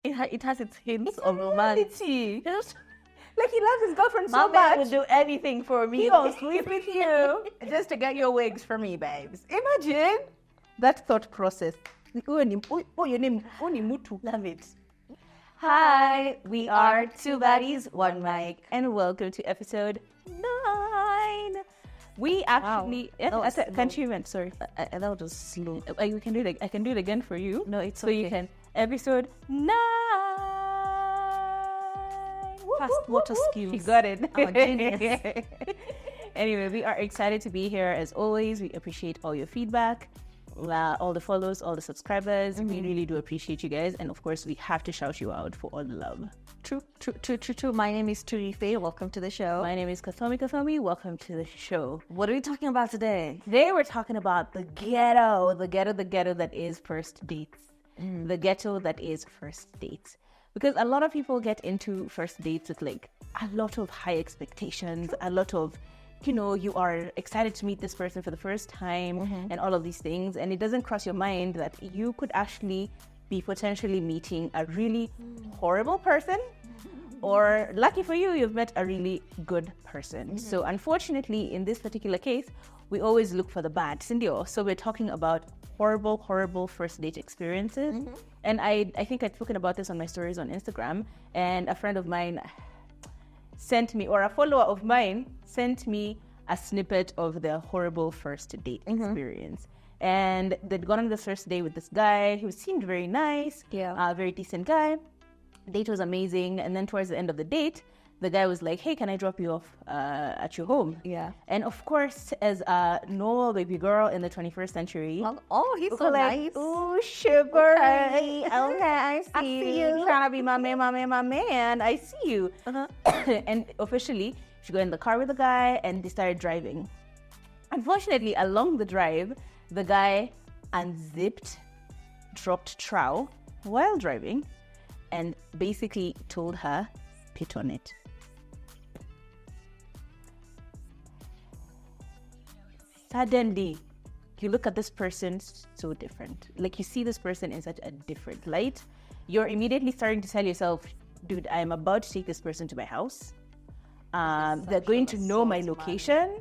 It has its hints of romance. Just like he loves his girlfriend My so man much. would do anything for me. He will sleep with you just to get your wigs for me, babes. Imagine that thought process. Oh, your name, Mutu. Love it. Hi, we are Two Baddies, One Mic, and welcome to episode 9. We actually, can't you even? Sorry, That was slow. you can do it. I can do it again for you. No, it's so okay. you can. Episode 9. Fast water skills. You got it. I'm a genius. Anyway, we are excited to be here as always. We appreciate all your feedback, all the follows, all the subscribers. We really do appreciate you guys. And of course, we have to shout you out for all the love. True. My name is Turife. Welcome to the show. My name is Kathomi. Welcome to the show. What are we talking about today? Today we're talking about the ghetto that is first dates. The ghetto that is first dates. Because a lot of people get into first dates with like a lot of high expectations, a lot of, you are excited to meet this person for the first time and all of these things. And it doesn't cross your mind that you could actually be potentially meeting a really horrible person, or lucky for you, you've met a really good person. So unfortunately, in this particular case, we always look for the bad. Cindy, so we're talking about horrible first date experiences. And I think I'd spoken about this on my stories on Instagram, and a friend of mine sent me, or a follower of mine sent me a snippet of their horrible first date experience. And they'd gone on the first day with this guy who seemed very nice, very decent guy. Date was amazing. And then towards the end of the date, the guy was like, hey, can I drop you off at your home? Yeah. And of course, as a normal baby girl in the 21st century, He's so nice. Ooh, sugar. Okay, I see you. Trying to be my man. I see you. And officially, she got in the car with the guy and they started driving. Unfortunately, along the drive, the guy unzipped, dropped trow while driving, and basically told her, spit on it. Suddenly, you look at this person so different. Like, you see this person in such a different light. You're immediately starting to tell yourself, dude, I'm about to take this person to my house. They're going to know my location.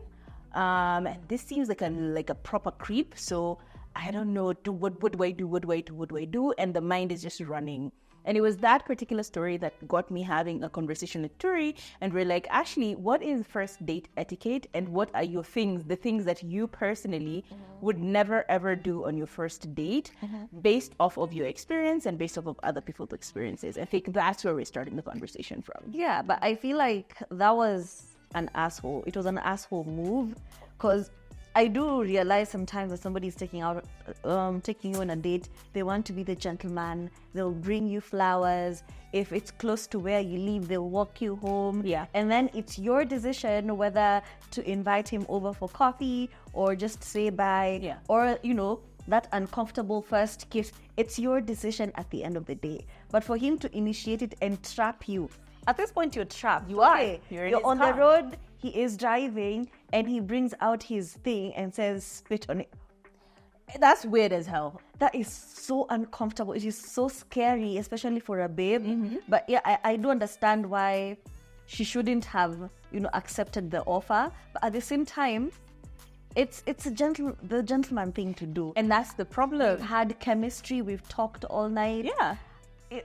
And this seems like a proper creep. So I don't know, what do I do? And the mind is just running. And it was that particular story that got me having a conversation with Turi. And we're like, Ashley, what is first date etiquette? And what are the things that you personally would never, ever do on your first date based off of your experience and based off of other people's experiences? I think that's where we're starting the conversation from. Yeah, but I feel like that was an asshole. It was an asshole move, because I do realize sometimes that somebody's taking you on a date, they want to be the gentleman. They'll bring you flowers. If it's close to where you live, they'll walk you home. Yeah. And then it's your decision whether to invite him over for coffee or just say bye. Yeah. Or, that uncomfortable first kiss. It's your decision at the end of the day. But for him to initiate it and trap you, at this point you're trapped. You are. You're on the road. He is driving and he brings out his thing and says, spit on it. That's weird as hell. That is so uncomfortable. It is so scary, especially for a babe. But yeah, I do understand why she shouldn't have, accepted the offer. But at the same time, it's the gentleman thing to do. And that's the problem. We've had chemistry. We've talked all night. Yeah.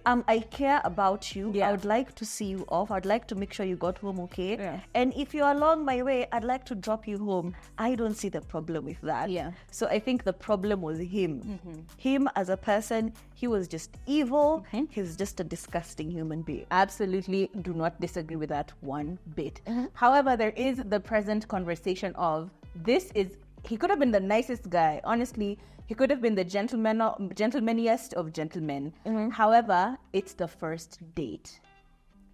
I care about you. Yeah. I would like to see you off. I'd like to make sure you got home okay. Yeah. And if you're along my way, I'd like to drop you home. I don't see the problem with that. Yeah. So I think the problem was him. Him as a person, he was just evil. He's just a disgusting human being. Absolutely do not disagree with that one bit. However, there is the present conversation of he could have been the nicest guy. Honestly, he could have been the gentlemaniest of gentlemen. However, it's the first date.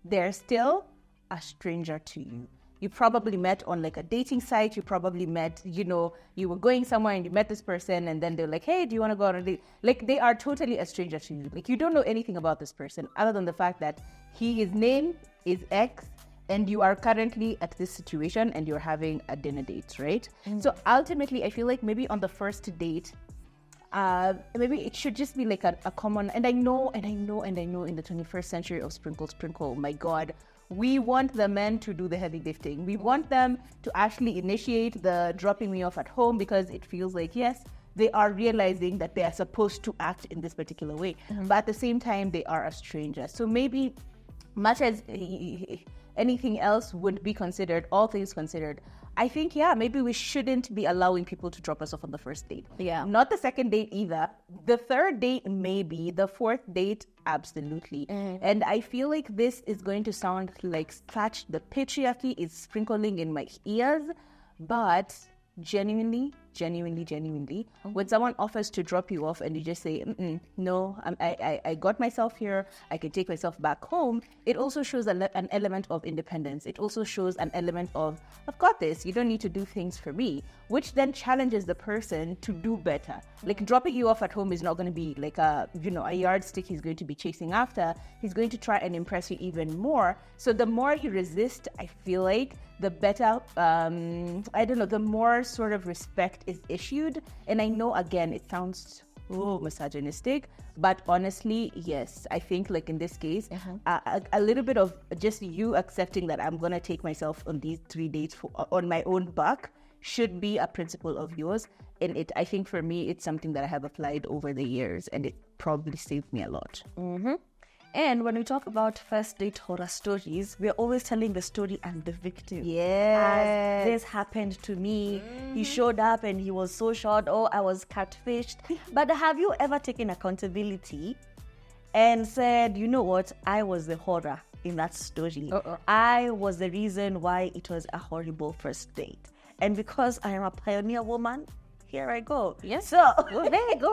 They're still a stranger to you. You probably met on like a dating site. You probably met, you were going somewhere and you met this person and then they're like, hey, do you want to go on a date? Like, they are totally a stranger to you. Like, you don't know anything about this person other than the fact that his name is X and you are currently at this situation and you're having a dinner date, right? So ultimately, I feel like maybe on the first date, Maybe it should just be like a common, and I know in the 21st century of sprinkle, my God, we want the men to do the heavy lifting. We want them to actually initiate the dropping me off at home, because it feels like, yes, they are realizing that they are supposed to act in this particular way. But at the same time, they are a stranger. So maybe, much as anything else would be considered, all things considered, I think, maybe we shouldn't be allowing people to drop us off on the first date. Yeah. Not the second date either. The third date, maybe. The fourth date, absolutely. And I feel like this is going to sound like the patriarchy is sprinkling in my ears, but genuinely, when someone offers to drop you off and you just say, no, I got myself here, I can take myself back home, it also shows an element of independence. It also shows an element of, I've got this, you don't need to do things for me, which then challenges the person to do better. Like, dropping you off at home is not going to be like a yardstick he's going to be chasing after. He's going to try and impress you even more. So the more you resist, I feel like, the better, the more sort of respect is issued. And I know, again, it sounds misogynistic, but honestly, yes, I think, like, in this case, a little bit of just you accepting that I'm going to take myself on these 3 dates on my own buck should be a principle of yours. And I think for me, it's something that I have applied over the years, and it probably saved me a lot. And when we talk about first date horror stories, we're always telling the story as the victim. Yes. As this happened to me. He showed up and he was so short. Oh, I was catfished. But have you ever taken accountability and said, you know what, I was the horror in that story. I was the reason why it was a horrible first date. And because I am a pioneer woman, here I go. Yes. So Go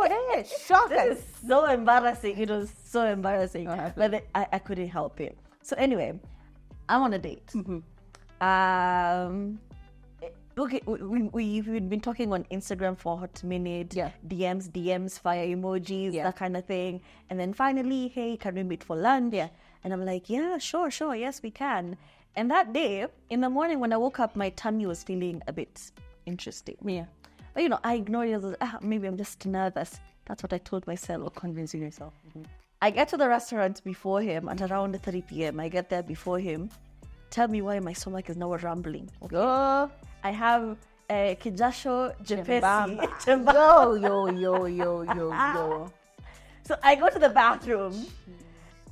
ahead. Shock us. this is so embarrassing. It was so embarrassing. But I couldn't help it. So anyway, I'm on a date. Okay, we've been talking on Instagram for a hot minute. Yeah. DMs, fire emojis, Yeah. that kind of thing. And then finally, hey, can we meet for lunch? Yeah. And I'm like, yeah, sure, yes, we can. And that day, in the morning when I woke up, my tummy was feeling a bit interesting. Yeah. But, I ignored it. Maybe I'm just nervous. That's what I told myself. Or convincing yourself. I get to the restaurant before him at around 3 p.m. I get there before him. Tell me why my stomach is now rumbling. Okay. I have kijasho jepesi. Yo. So I go to the bathroom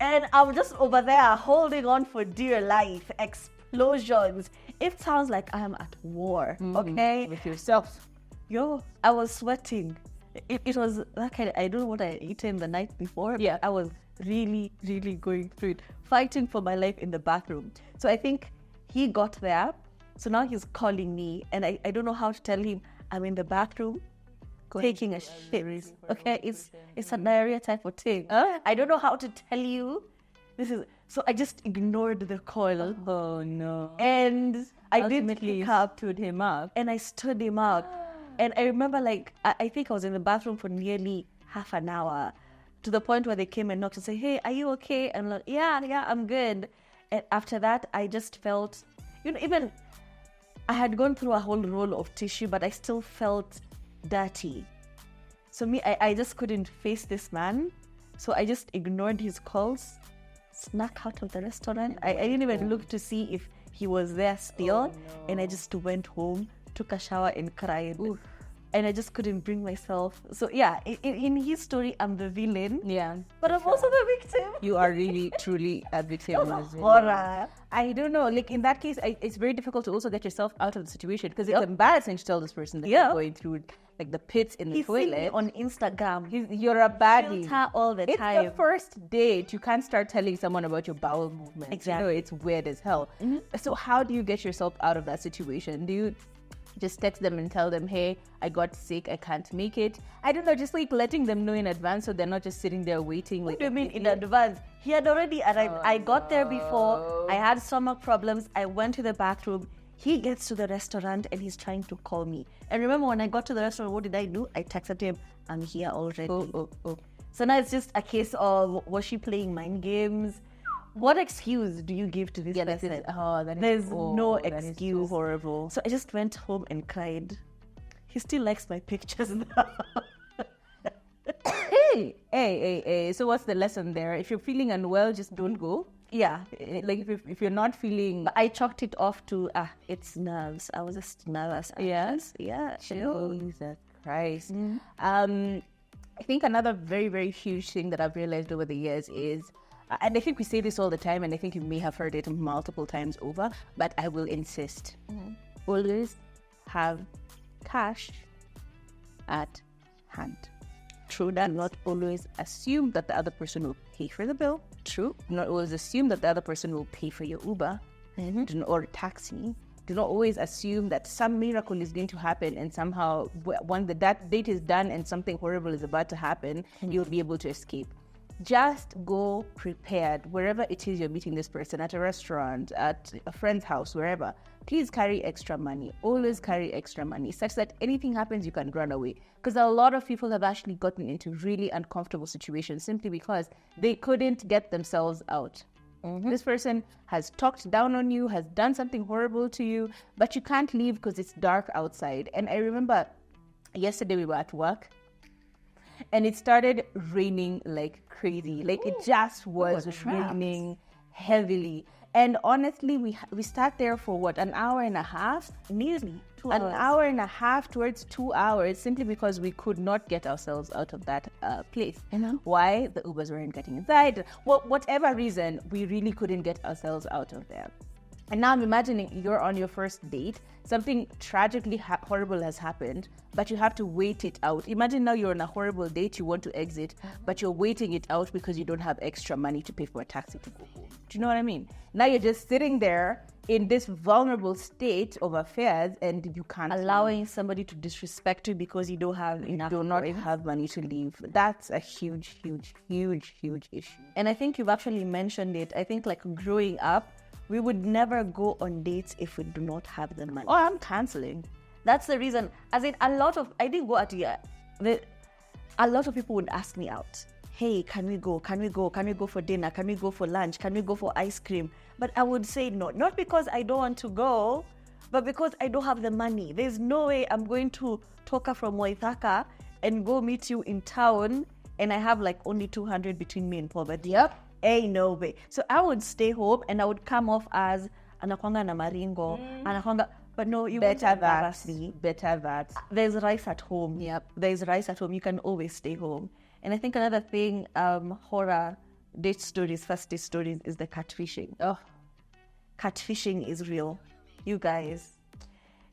and I'm just over there holding on for dear life. Explosions. It sounds like I am at war. Okay? With yourself. I was sweating. It was that kind of, I don't know what I had eaten the night before. Yeah. I was really, really going through it, fighting for my life in the bathroom. So I think he got there. So now he's calling me, and I don't know how to tell him I'm in the bathroom taking a shit. Okay, it's a diarrhea type of thing. I don't know how to tell you. So I just ignored the call. Oh no. And I Ultimately, did pick up, stood him up. and I stood him up. And I remember, I think I was in the bathroom for nearly half an hour, to the point where they came and knocked and said, hey, are you okay? And I'm like, yeah, I'm good. And after that, I just felt, even I had gone through a whole roll of tissue, but I still felt dirty. So I just couldn't face this man. So I just ignored his calls, snuck out of the restaurant. I didn't even look to see if he was there still. And I just went home, took a shower and cried. Oof. And I just couldn't bring myself. So yeah, in his story, I'm the villain. Yeah. But I'm also the victim. You are really, truly a victim. Horror. I don't know. Like, in that case, it's very difficult to also get yourself out of the situation, because it's embarrassing to tell this person that you're going through, like, the pits in the toilet. He's on Instagram. You're a baddie. Filter all the time. It's the first date. You can't start telling someone about your bowel movement. Exactly. It's weird as hell. So how do you get yourself out of that situation? Do you just text them and tell them, hey, I got sick, I can't make it? I don't know, just like letting them know in advance so they're not just sitting there waiting. What do you mean in advance? He had already arrived. I got there before. I had stomach problems. I went to the bathroom. He gets to the restaurant and he's trying to call me. And remember, when I got to the restaurant, what did I do? I texted him, I'm here already. So now it's just a case of, was she playing mind games? What excuse do you give to this person? There's no excuse. So horrible. So I just went home and cried. He still likes my pictures now. Hey. So what's the lesson there? If you're feeling unwell, just don't go. Yeah. Like if you're not feeling, But I chalked it off to it's nerves. I was just nervous. Yes. Yeah. Jesus Christ. I think another very, very huge thing that I've realized over the years is, and I think we say this all the time, and I think you may have heard it multiple times over, but I will insist. Always have cash at hand. True that. Do not always assume that the other person will pay for the bill. True. Do not always assume that the other person will pay for your Uber or taxi. Do not always assume that some miracle is going to happen and somehow when that date is done and something horrible is about to happen, you'll be able to escape. Just go prepared wherever it is you're meeting this person, at a restaurant, at a friend's house, wherever. Please carry extra money. Always carry extra money such that anything happens, you can run away. Because a lot of people have actually gotten into really uncomfortable situations simply because they couldn't get themselves out. This person has talked down on you, has done something horrible to you, but you can't leave because it's dark outside. And I remember yesterday we were at work and it started raining like crazy. Like it just was raining heavily. And honestly, we sat there for what, an hour and a half? Nearly 2 An hours. hour and a half towards 2 hours simply because we could not get ourselves out of that place. Why? The Ubers weren't getting inside. Well, whatever reason, we really couldn't get ourselves out of there. And now I'm imagining you're on your first date, something tragically horrible has happened, but you have to wait it out. Imagine now you're on a horrible date, you want to exit, but you're waiting it out because you don't have extra money to pay for a taxi to go home. Do you know what I mean? Now you're just sitting there in this vulnerable state of affairs and you can't Allowing somebody to disrespect you because you don't have enough. do not have money to leave. That's a huge issue. And I think you've actually mentioned it. I think like growing up, we would never go on dates if we do not have the money. Oh, I'm canceling. That's the reason. As in, I didn't go at a lot of people would ask me out. Hey, can we go? Can we go? Can we go for dinner? Can we go for lunch? Can we go for ice cream? But I would say no. Not because I don't want to go, but because I don't have the money. There's no way I'm going to Toka from Waithaka and go meet you in town and I have like only 200 between me and poverty. Yep. Ain't no way. So I would stay home and I would come off as anakwanga na maringo, anakwanga. But no, you won't embarrass me. Better that. There's rice at home. Yep. There's rice at home. You can always stay home. And I think another thing, horror date stories, first date stories, is the catfishing. Oh, Catfishing is real. You guys.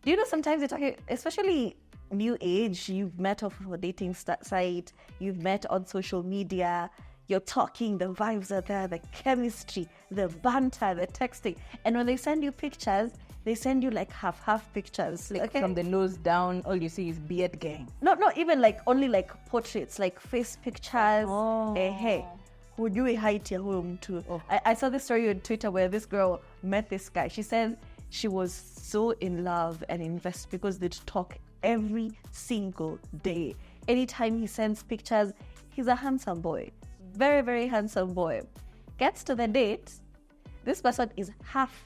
Do you know sometimes you're talking, especially new age, you've met off of a dating site, you've met on social media, you're talking, the vibes are there, the chemistry, the banter, the texting. And when they send you pictures, they send you like half pictures. like from the nose down, all you see is beard gang. Not even like only like portraits, like face pictures. Hey, hujui height ya huyo mtu. I saw this story on Twitter where this girl met this guy. She said she was so in love and invested because they'd talk every single day. Anytime he sends pictures, he's a handsome boy. Very, very handsome boy. Gets to the date, this person is half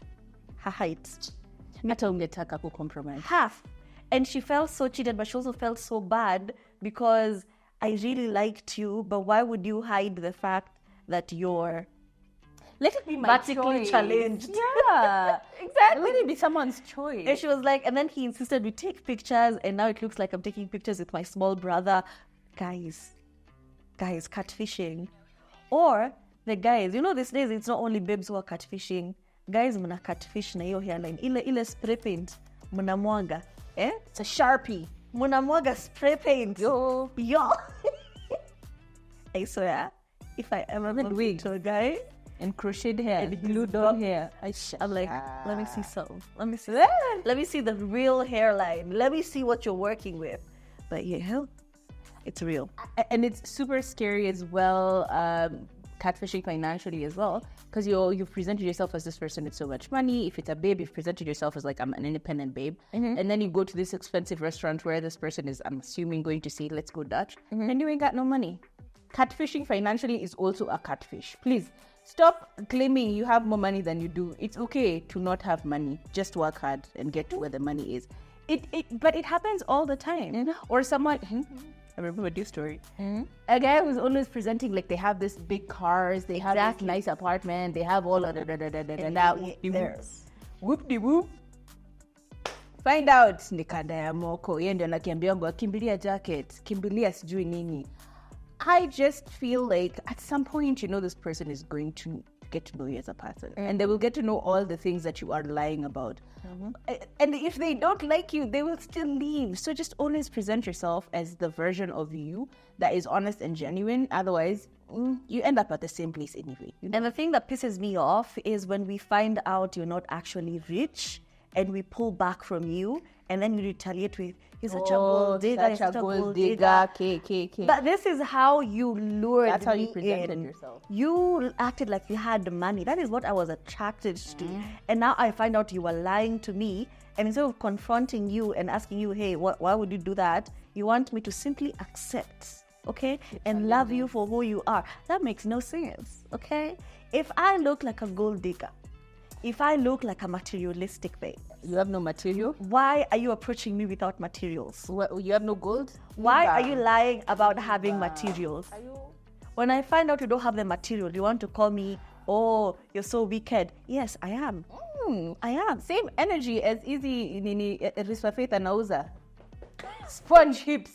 her height. Hata ungetaka kucompromise. Half. And she felt so cheated, but she also felt so bad because I really liked you, but why would you hide the fact that you're Let it be my vertically choice. challenged? Yeah, exactly. Let it be someone's choice. And she was like, and then he insisted we take pictures, and now it looks like I'm taking pictures with my small brother. Guys, catfishing. Or the guys, you know, these days it's not only babes who are catfishing. Guys, mna catfish na hiyo hairline. Ile spray paint, mnamwaga. It's a Sharpie. Mnamwaga spray paint. Yo. I swear, if I ever With bump wigs. into a guy, And crocheted hair. And glued on hair. I'm like, let me see some. Let me see the real hairline. Let me see what you're working with. But yeah, it's real. And it's super scary as well, catfishing financially as well, because you've presented yourself as this person with so much money. If it's a babe, you've presented yourself as like, I'm an independent babe. And then you go to this expensive restaurant where this person is, I'm assuming, going to say, let's go Dutch. And you ain't got no money. Catfishing financially is also a catfish. Please stop claiming you have more money than you do. It's okay to not have money. Just work hard and get to where the money is. But it happens all the time. Or someone, I remember this story. A guy was always presenting like they have this big cars, they have this nice apartment, they have all of now whoop de whoop. Find out nikanda ya moko, yeye ndio anakiambia ngo kimbilia jacket, kimbilia sijui nini. I just feel like at some point, you know, this person is going to get to know you as a person, and they will get to know all the things that you are lying about. And if they don't like you, they will still leave. So just always present yourself as the version of you that is honest and genuine. Otherwise, you end up at the same place anyway. You know? And the thing that pisses me off is when we find out you're not actually rich and we pull back from you, and then you retaliate with, he's such a gold digger, he's such a gold digger. But this is how you lured me. That's how you presented yourself. You acted like you had the money. That is what I was attracted to. And now I find out you were lying to me. And instead of confronting you and asking you, hey, why would you do that? You want me to simply accept, okay? And love you for who you are. That makes no sense, okay? If I look like a gold digger, if I look like a materialistic babe, You have no material? why are you approaching me without materials? You have no gold? Why are you lying about having materials? When I find out you don't have the material, you want to call me, oh, you're so wicked. Yes, I am. I am. Same energy as easy nini Rispa Faith anauza. Sponge hips.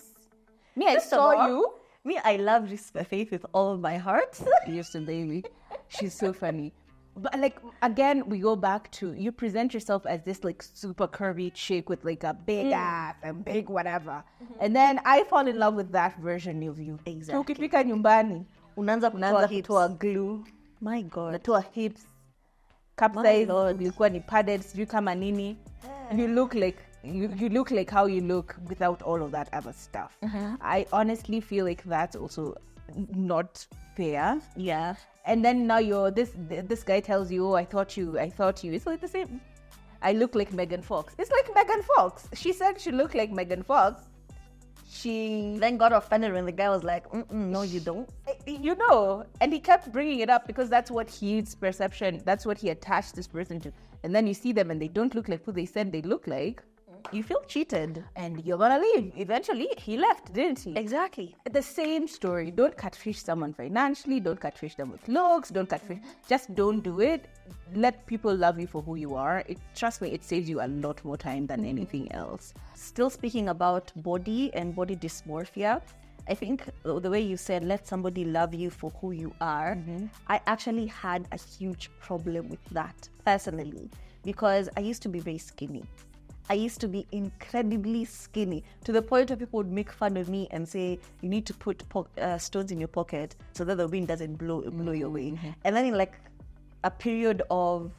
Me, I saw you. Me, I love Rispa Faith with all my heart. Used to baby. She's so funny. But like again, we go back to you present yourself as this like super curvy chick with like a big ass and big whatever, and then I fall in love with that version of you. Exactly. Ukifika nyumbani Unaanza kutoa glue, my God, natoa hips, capsize, ilikuwa ni padded, sijui kama nini. You look like you look like how you look without all of that other stuff. I honestly feel like that's also not fair. Yeah. And then now this guy tells you, oh, I thought you. It's like the same. I look like Megan Fox. It's like Megan Fox. She said she looked like Megan Fox. She then got offended when the guy was like, no, you don't. You know, and he kept bringing it up because that's what his perception, that's what he attached this person to. And then you see them and they don't look like who they said they look like. You feel cheated and you're gonna leave. Eventually, he left, didn't he? Exactly. The same story. Don't catfish someone financially. Don't catfish them with looks. Don't catfish. Just don't do it. Let people love you for who you are. Trust me, it saves you a lot more time than anything else. Still speaking about body and body dysmorphia, I think the way you said, let somebody love you for who you are, I actually had a huge problem with that personally because I used to be very skinny. I used to be incredibly skinny to the point where people would make fun of me and say, you need to put stones in your pocket so that the wind doesn't blow you away. And then in like a period of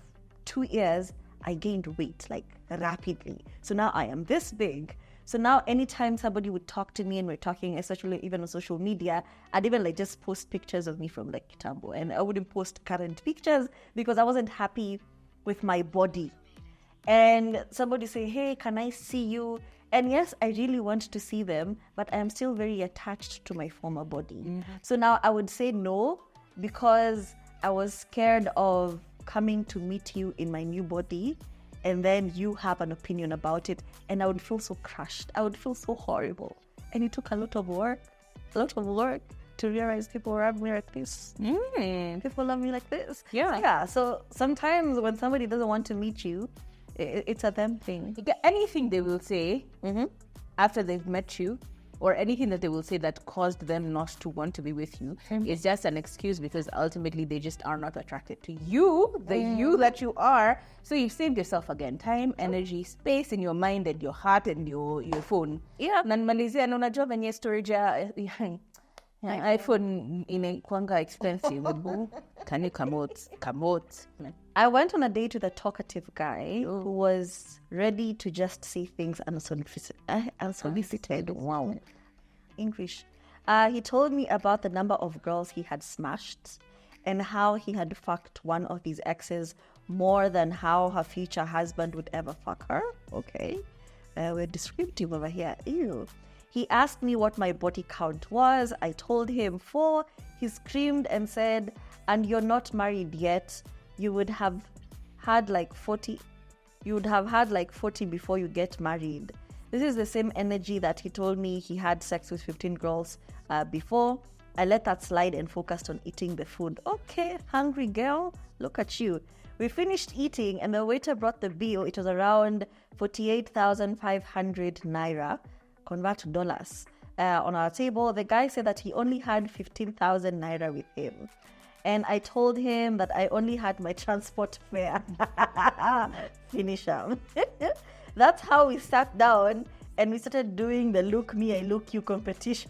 2 years, I gained weight like rapidly. So now I am this big. So now anytime somebody would talk to me and we're talking, especially even on social media, I'd even like just post pictures of me from like Kitambo. And I wouldn't post current pictures because I wasn't happy with my body. And somebody say, hey, can I see you? And yes, I really want to see them, but I am still very attached to my former body. So now I would say no because I was scared of coming to meet you in my new body and then you have an opinion about it and I would feel so crushed. I would feel so horrible. And it took a lot of work to realize people love me like this. People love me like this. Yeah. So sometimes when somebody doesn't want to meet you, it's a them thing. Anything they will say after they've met you or anything that they will say that caused them not to want to be with you is just an excuse because ultimately they just are not attracted to you, the you that you are. So you've saved yourself again time, energy, space in your mind and your heart and your phone. Yeah. Na nimalizia na unajua venye storage ya iPhone inakuanga expensive. Can you come out? I went on a date with a talkative guy who was ready to just say things unsolicited. Wow. English. He told me about the number of girls he had smashed and how he had fucked one of his exes more than how her future husband would ever fuck her. Okay. We're descriptive over here. Ew. He asked me what my body count was. I told him 4. He screamed and said, and you're not married yet. You would have had like 40. You would have had like 40 before you get married. This is the same energy that he told me he had sex with 15 girls before. I let that slide and focused on eating the food. Okay, hungry girl, look at you. We finished eating and the waiter brought the bill. It was around 48,500 naira, convert to dollars, on our table. The guy said that he only had 15,000 naira with him. And I told him that I only had my transport fare. Finish him. That's how we sat down and we started doing the look me, I look you competition.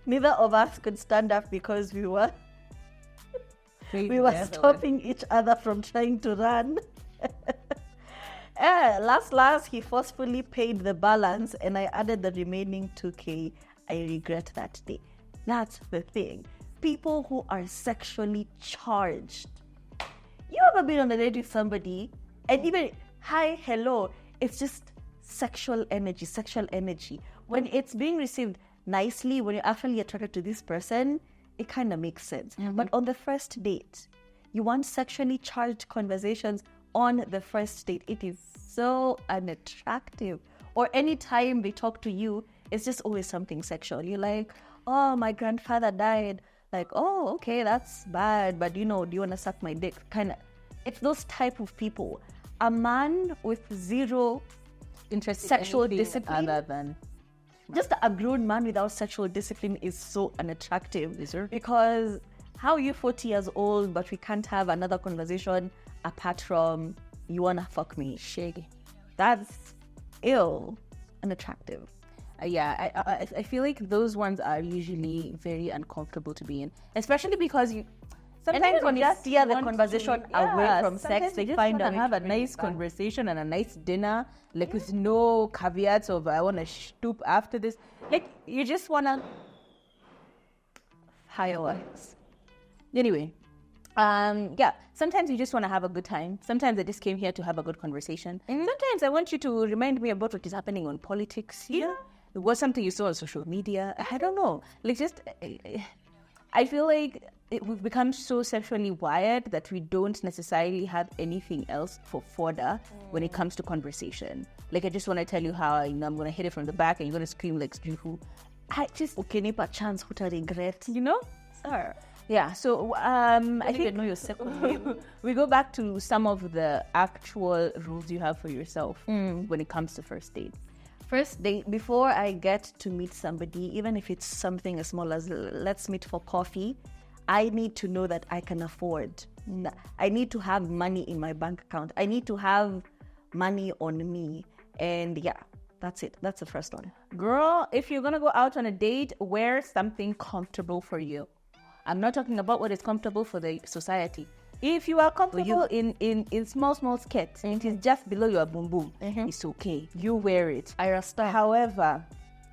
Neither of us could stand up because we were stopping each other from trying to run. Last, he forcefully paid the balance and I added the remaining 2K. I regret that day. That's the thing. People who are sexually charged. You ever been on a date with somebody and even hi, hello, it's just sexual energy. When it's being received nicely, when you're actually attracted to this person, it kind of makes sense. But on the first date, you want sexually charged conversations on the first date. It is so unattractive. Or anytime they talk to you, it's just always something sexual. You're like, oh, my grandfather died. Like, oh, okay, that's bad. But, do you want to suck my dick? Kind of. It's those type of people. A man with zero sexual discipline. Other than just a grown man without sexual discipline is so unattractive. Because how are you 40 years old, but we can't have another conversation apart from you want to fuck me? Shaggy. That's ill, unattractive. I feel like those ones are usually very uncomfortable to be in, especially because sometimes when you steer the conversation away from sex, they just want to have a nice conversation and a nice dinner, like with no caveats of I want to stoop after this. Like you just want to fireworks. Anyway, sometimes you just want to have a good time. Sometimes I just came here to have a good conversation. Sometimes I want you to remind me about what is happening on politics here. It was something you saw on social media. I don't know. Like I feel like we've become so sexually wired that we don't necessarily have anything else for fodder when it comes to conversation. Like I just want to tell you how I'm going to hit it from the back and you're going to scream like Strifu. I just a chance who to regret. Sir. Yeah, so I think know your second name. We go back to some of the actual rules you have for yourself when it comes to first date. First date, before I get to meet somebody, even if it's something as small as let's meet for coffee, I need to know that I can afford. I need to have money in my bank account. I need to have money on me. And that's it. That's the first one. Girl, if you're going to go out on a date, wear something comfortable for you. I'm not talking about what is comfortable for the society. If you are comfortable in small skirts and it is just below your boom boom, it's okay. You wear it. However,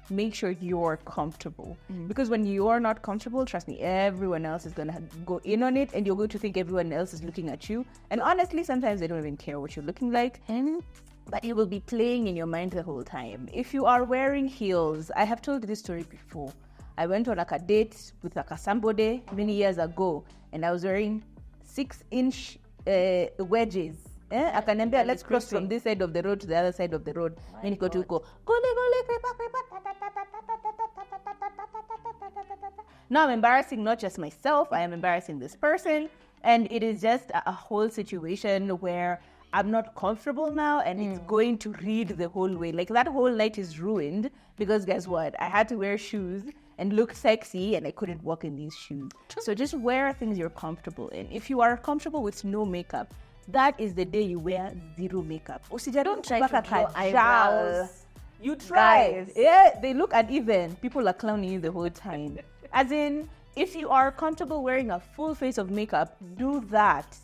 make sure you're comfortable. Because when you're not comfortable, trust me, everyone else is going to go in on it and you're going to think everyone else is looking at you. And honestly, sometimes they don't even care what you're looking like. But it will be playing in your mind the whole time. If you are wearing heels, I have told this story before. I went on a date with somebody many years ago and I was wearing 6-inch wedges. Akaniambia, let's cross from this side of the road to the other side of the road. Then he got to go. Now I'm embarrassing not just myself, I am embarrassing this person. And it is just a whole situation where I'm not comfortable now and it's going to read the whole way. Like that whole night is ruined because guess what? I had to wear shoes and look sexy and I couldn't walk in these shoes. So just wear things you're comfortable in. If you are comfortable with no makeup, that is the day you wear zero makeup. Don't try to draw eyebrows. You try. Guys. Yeah, they look uneven. People are clowning you the whole time. As in, if you are comfortable wearing a full face of makeup, do that.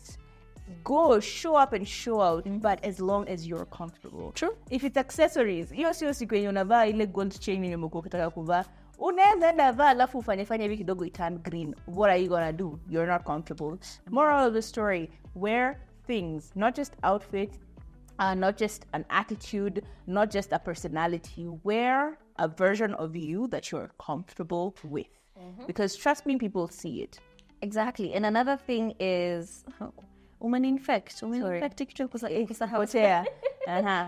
Go, show up and show out, but as long as you're comfortable. True. If it's accessories, hiyo sio siku yenye unavaa ile gold chain yenye umekuwa ukitaka kuvaa. Unaweza enda vaa alafu ufanye hivi kidogo iturn green. What are you gonna do? You're not comfortable. Moral of the story, wear things, not just outfit, not just an attitude, not just a personality. Wear a version of you that you're comfortable with. Because trust me, people see it. Exactly. And another thing is... infect. Yes.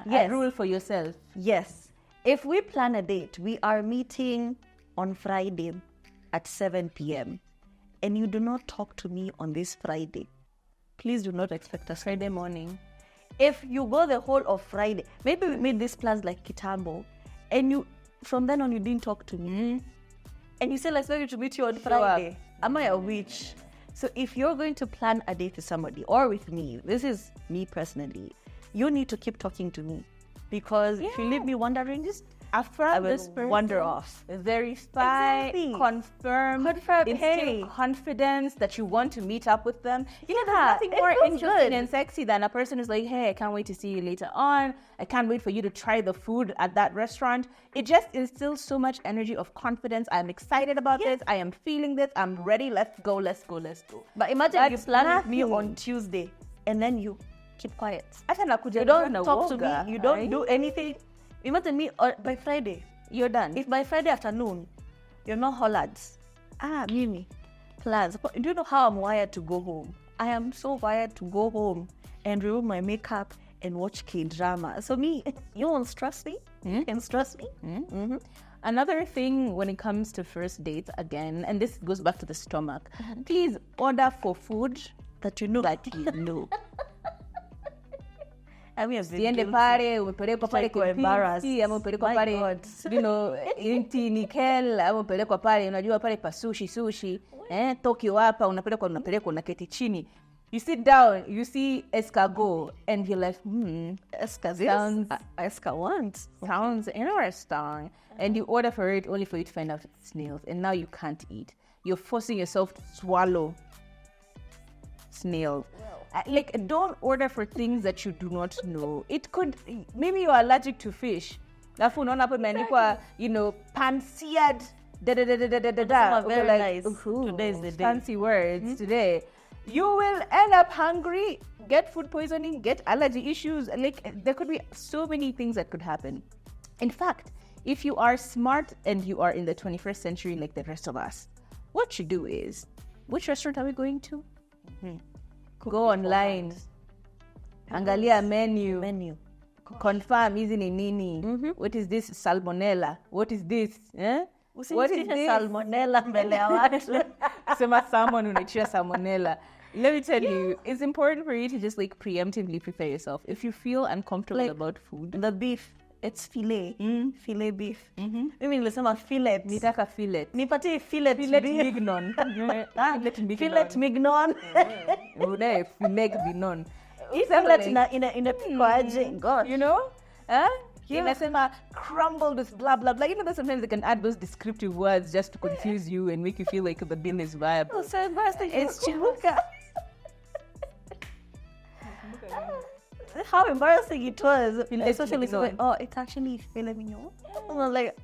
Yes. Rule for yourself. Yes. If we plan a date, we are meeting on Friday at 7 p.m. and you do not talk to me on this Friday, please do not expect us Friday morning. If you go the whole of Friday, maybe we made these plans like Kitambo, and you from then on you didn't talk to me, and you said, let's go to meet you on Friday. Am I a witch? So if you're going to plan a date with somebody or with me, this is me personally, you need to keep talking to me, because if you leave me wondering, just affirm this person. Wander off. Verify, confirm, instill hey, confidence that you want to meet up with them. You know, there's Yeah, nothing it more feels interesting good. and sexy than a person who's like, hey, I can't wait to see you later on. I can't wait for you to try the food at that restaurant. It just instills so much energy of confidence. I'm excited about this. I am feeling this. I'm ready. Let's go, let's go, let's go. But imagine you That's plan with me nothing. on Tuesday and then you keep quiet. Hata nakuja You don't na talk to woga, me. You don't right? do anything. Imagine me by Friday. You're done. If by Friday afternoon, you're not hollered. Mimi, plans. Do you know how I'm wired to go home? I am so wired to go home and remove my makeup and watch K-drama. So me, you won't stress me? You can stress me? Another thing when it comes to first dates, again, and this goes back to the stomach, please order for food That you know. that you know. I mean, I've been Siende guilty. pale, umepelekwa pale Like we're embarrassed. Kipisi, ama umepelekwa My pale, God. you know, inti nikel, ama umepelekwa pale, unajua pale pa sushi, Tokyo hapa, unapelekwa, unaketi chini. You sit down, you see escargot, and you're like, Sounds sounds interesting. And you order for it only for you to find out it's snails, and now you can't eat. You're forcing yourself to swallow snails. Like, don't order for things that you do not know. It could, maybe you're allergic to fish. Alafu unaona hapo imeandikwa, you know, pan-seared, Some are Okay, very like, nice. ooh, Today is the day. fancy words today. You will end up hungry, get food poisoning, get allergy issues. Like, there could be so many things that could happen. In fact, if you are smart and you are in the 21st century like the rest of us, what you do is, which restaurant are we going to? Go online, angalia menu, confirm hizi ni nini. What is this? Salmonella. What is this? What is this? Salmonella mbele ya watu. Sema salmon, unaitia salmonella. Let me tell you, it's important for you to just like preemptively prepare yourself. If you feel uncomfortable Like, about food, The beef, it's filet. Filet beef. Mimi nilisema fillet. nitaka fillet. Nipatie fillet Fillet beef. mignon. Fillet mignon. Fillet mignon. Unaye fillet mignon. Fillet inapikwa aje? God. You know? Inasema crumbled with blah blah blah. You know that sometimes they can add those descriptive words just to confuse you and make you feel like the bill is viable. Oh, so embarrassing. It's Chibuka. How embarrassing it was. Especially mignon. oh, it's actually filet mignon. I was like,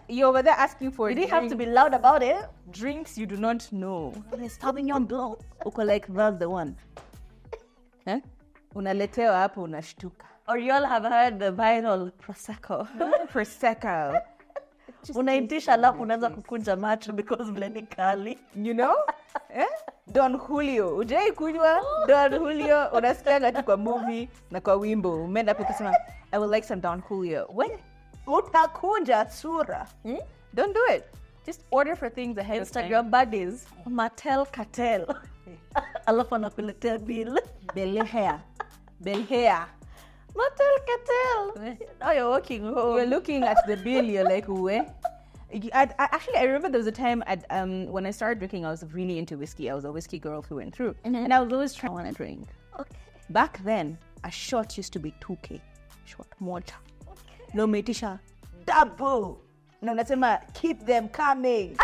You're over there asking for you didn't have to drink- be loud about it. drinks you do not know. It's Sauvignon Blanc. Uko like, that's the one. Unaletewa hapo unashtuka. Or you all have heard the viral Prosecco. Prosecco. Unaitisha alafu unaanza kukunja macho because vile ni kali. You know? Don Julio. Ujai kunywa Don Julio. Unasikianga tu kwa movie na kwa wimbo. Umeenda hapo kusema, I would like some Don Julio. When? Utakunja sura. Don't do it. Just order for things ahead of time. Instagram buddies. Mattel Cartel. Alafu anakuletea bill. Bel hair. Mattel Cartel. Now you're walking home. You're looking at the bill, you're like, where? Actually, I remember there was a time when I started drinking, I was really into whiskey. I was a whiskey girl through and through. And I was always trying to drink. Okay. Back then, a shot used to be 2K. Shot moja. No metisha. Double. No, nasema, keep them coming.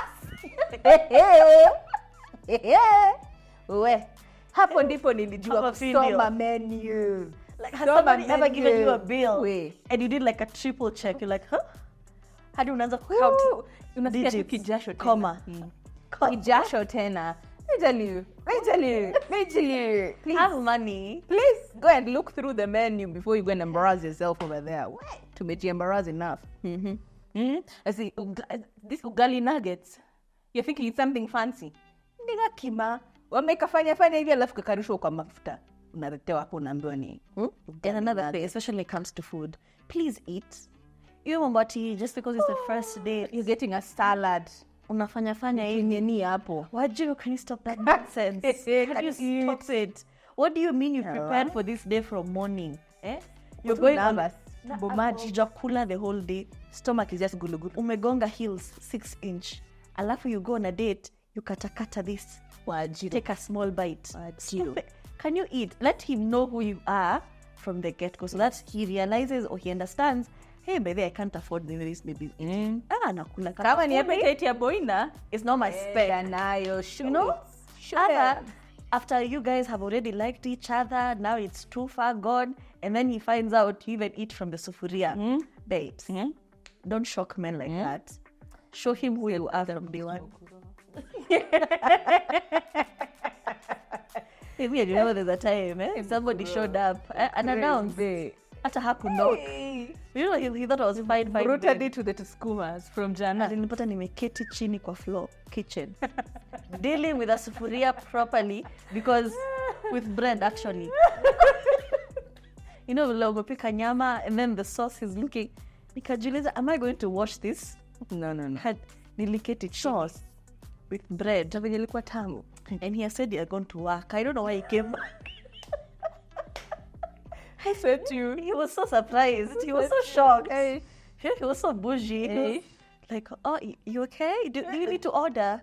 We. Hapo ndipo nilijua Hapo kusoma video. menu. Like, has somebody ever given you a bill? Wait. And you did like a triple check. You're like, huh? Hadi unaanza count Unasikia tu digits, kijasho tena. comma. Kijasho tena. Let me tell you. Please, Have money. please go and look through the menu before you go and embarrass yourself over there. What? To make you embarrass enough. I see, these ugali nuggets. You're thinking it's something fancy. Ndiga kima. Wamekafanya hivi alafu kakarushwa kwa mafuta. Unaletewa hapo unaambiwa ni. And another thing, especially when it comes to food, please eat. you Mambati, just because it's the first date, You're getting a salad. unafanya hivi. Nini hapo. Wajiro, can you stop that nonsense? Can you stop it? What do you mean you prepared for this day from morning? You're going on Jakula the whole day. Stomach is just gulu. Umegonga heels 6 inch. Alafu you go on a date, you kata this. Wajiro. Take a small bite. Wajiro. Can you eat? Let him know who you are from the get-go so that he realizes or he understands, hey, baby, I can't afford this, maybe. Nakula Kama ni appetite ya boina, it's not my spec. You know? After you guys have already liked each other, now it's too far gone, and then he finds out you even eat from the sufuria. Babes, don't shock men like that. Show him who you are from day one. Maybe I remember there's a time, somebody showed up unannounced. Hata hakunock. You know, he thought I was fine. Rooted to the Tuskumas from Jana. Alinipata nimeketi chini kwa floor, kitchen. Dealing with a sufuria properly because with bread actually. You know, umepika nyama and then the sauce is looking. Nikajiuliza, am I going to wash this? No. Niliketi sauce with bread. Ilikuwa tamu. And he said, you're going to work. I don't know why he came back. I said to you, he was so surprised. He was so shocked. He was so bougie. Like, oh, you okay? Do you need to order?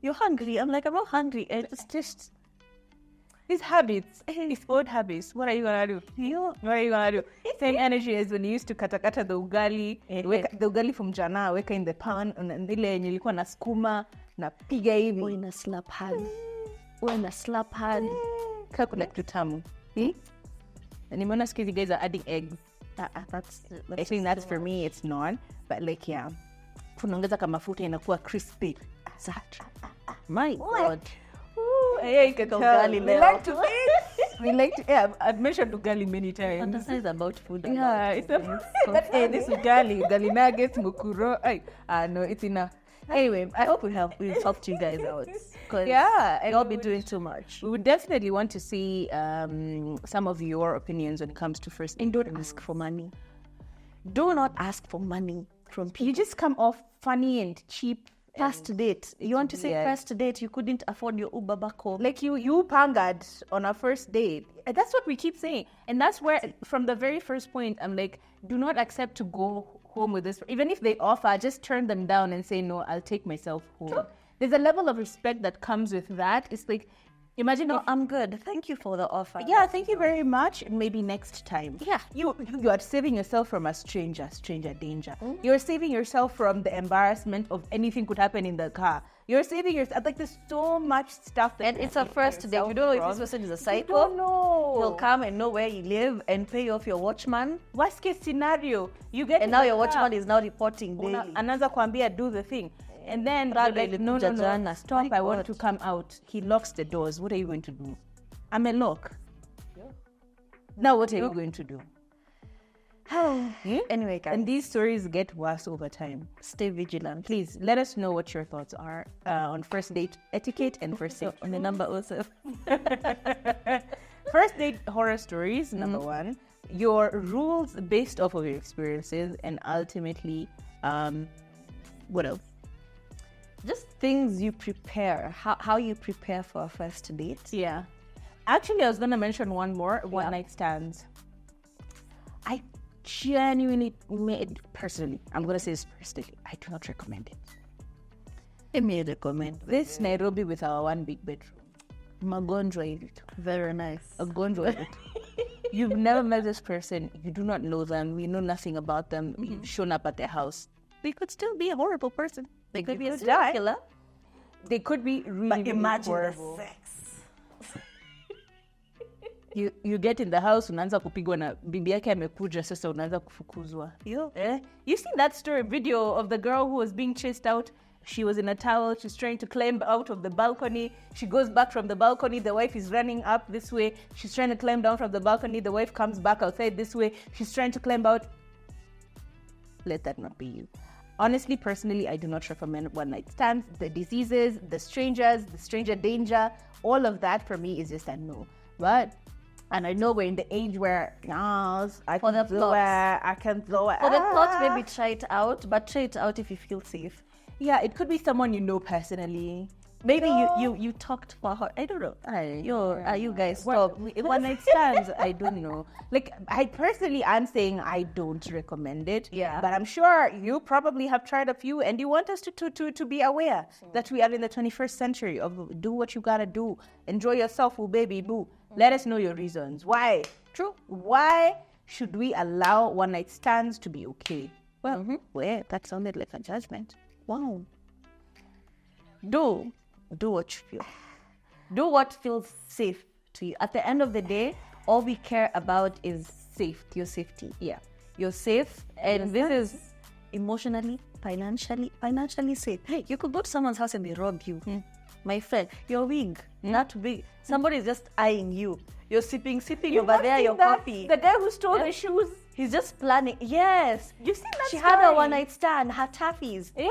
You're hungry. I'm like, I'm not hungry. It's just these habits, these old habits. What are you gonna do? What are you gonna do? Same energy as when you used to kata the ugali, the ugali from Jana, weka in the pan, and ile nilikuwa na skuma na piga hivi. Uwe na slap hand. Kakula tutamu. And nimeona siku hizi guys are adding eggs. That's I think that's for me, it's not. But like, yeah. Kunaongeza kama mafuta inakuwa crispy. My God. We like to eat. Yeah, I've mentioned ugali many times. Fantasy is about food. Yeah, it's this ugali nuggets, mukuro. No, it's enough. Anyway, I hope we've helped you guys out. Yeah, you'll be doing too much. We would definitely want to see some of your opinions when it comes to first. And don't ask for money. Do not ask for money from people. You just come off funny and cheap. First date. You want to say first date, you couldn't afford your Uber back home. Like you pangad on a first date. That's what we keep saying. And that's where, from the very first point, I'm like, do not accept to go home with this. Even if they offer, just turn them down and say, no, I'll take myself home. Sure. There's a level of respect that comes with that. It's like, imagine I'm good. Thank you for the offer. Yeah, thank you very much. Maybe next time. Yeah. You are saving yourself from a stranger danger. You're saving yourself from the embarrassment of anything could happen in the car. You're saving yourself. Like, there's so much stuff that... And it's a first date. You don't know if this person is a psycho. You don't know. He'll come and know where you live and pay off your watchman. Worst case scenario, you get... And now your watchman is now reporting daily. Anaanza kuambia, do the thing. And then you're like, no, stop, I want to come out. He locks the doors. What are you going to do? I'm a lock. Yeah. Now what are you going to do? Anyway, guys. And these stories get worse over time. Stay vigilant. Please, let us know what your thoughts are on first date etiquette and first date. On the number also. First date horror stories, number one. Your rules based off of your experiences, and ultimately, what else? Just things you prepare, how you prepare for a first date. Yeah. Actually, I was going to mention one more, one-night stands. I genuinely, personally, I'm going to say this personally, I do not recommend it. I may recommend this Nairobi with our one big bedroom. Magonjwa it. Very nice. Magonjwa it. You've never met this person. You do not know them. We know nothing about them. You've shown up at their house. They could still be a horrible person. They could be a serial killer. They could be really, imagine horrible. The sex. You get in the house, unaanza kupigwa na bibi yake amekuja, sasa unaanza kufukuzwa. You seen that story video of the girl who was being chased out? She was in a towel. She's trying to climb out of the balcony. She goes back from the balcony. The wife is running up this way. She's trying to climb down from the balcony. The wife comes back outside this way. She's trying to climb out. Let that not be you. Honestly, personally, I do not recommend one-night stands. The diseases, the strangers, the stranger danger, all of that for me is just a no. But And I know we're in the age where, yes, I For can the do it, plots. I can do it. For the plot, maybe try it out, but try it out if you feel safe. Yeah, it could be someone you know personally. Maybe you talked for her. I don't know. You guys stop. One night stands, I don't know. Like, I personally am saying I don't recommend it. Yeah. But I'm sure you probably have tried a few, and you want us to be aware that we are in the 21st century of do what you gotta do. Enjoy yourself, oh baby boo. Let us know your reasons. Why? True. Why should we allow one night stands to be okay? Well, well, that sounded like a judgment. Wow. Do what you feel. Do what feels safe to you. At the end of the day, all we care about is your safety. Yeah. You're safe, and this is emotionally, financially safe. Hey, you could go to someone's house and they rob you. My friend, your wig, not big. Somebody's just eyeing you. You're sipping over there your coffee. The guy who stole the shoes. He's just planning. Yes. You've seen that She story? had a one night stand, her taffies. Yeah.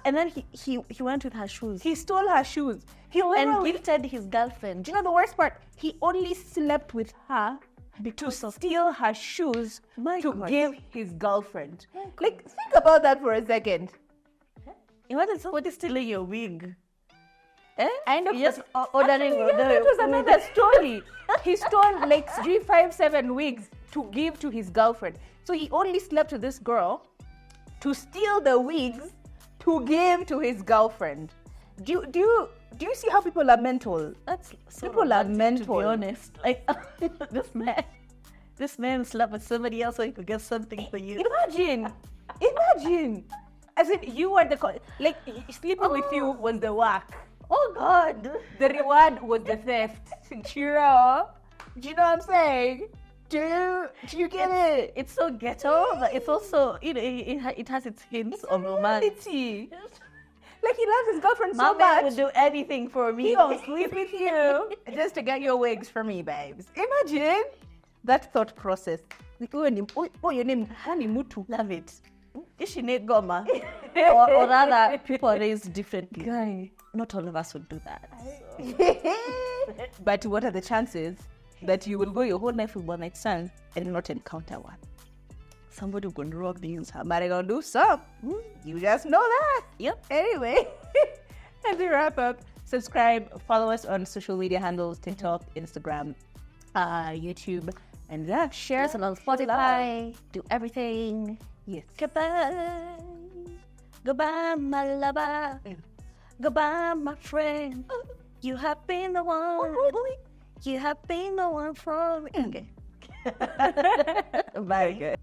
And then he went with her shoes. He stole her shoes. He And literally, gifted his girlfriend. do you know the worst part? He only slept with her to steal her shoes to God. give his girlfriend. Like, think about that for a second. Imagine somebody stealing your wig. Eh? Kind of Just ordering. Actually, yeah, that was another story. He stole like 357 wigs to give to his girlfriend. So he only slept with this girl to steal the wigs to give to his girlfriend. Do you see how people are mental? That's so People are romantic, mental. to be honest. Like this man slept with somebody else so he could get something for you. Imagine. As in, you were like sleeping with you was the work. Oh God. The reward was the theft. Do you know what I'm saying? Do you get it? It's so ghetto, but it's also, it has its hints of romance. Reality. Like, he loves his girlfriend My so man much. would do anything for me. He'll sleep with you just to get your wigs for me, babes. Imagine that thought process. Your name, Hani Mutu. Love it. Ishine Goma. or rather, people are raised differently. Guy. Not all of us would do that. But what are the chances that you will go your whole life with one night stand and not encounter one? Somebody will rob you. Somebody gonna do some. You just know that. Yep. Anyway, and to wrap up, subscribe, follow us on social media handles, TikTok, Instagram, YouTube, and Share us on Spotify. Do everything. Yes. Goodbye. Goodbye, my lover. Goodbye, my friend. You have been the one. You have been the one for me. Okay. Very good.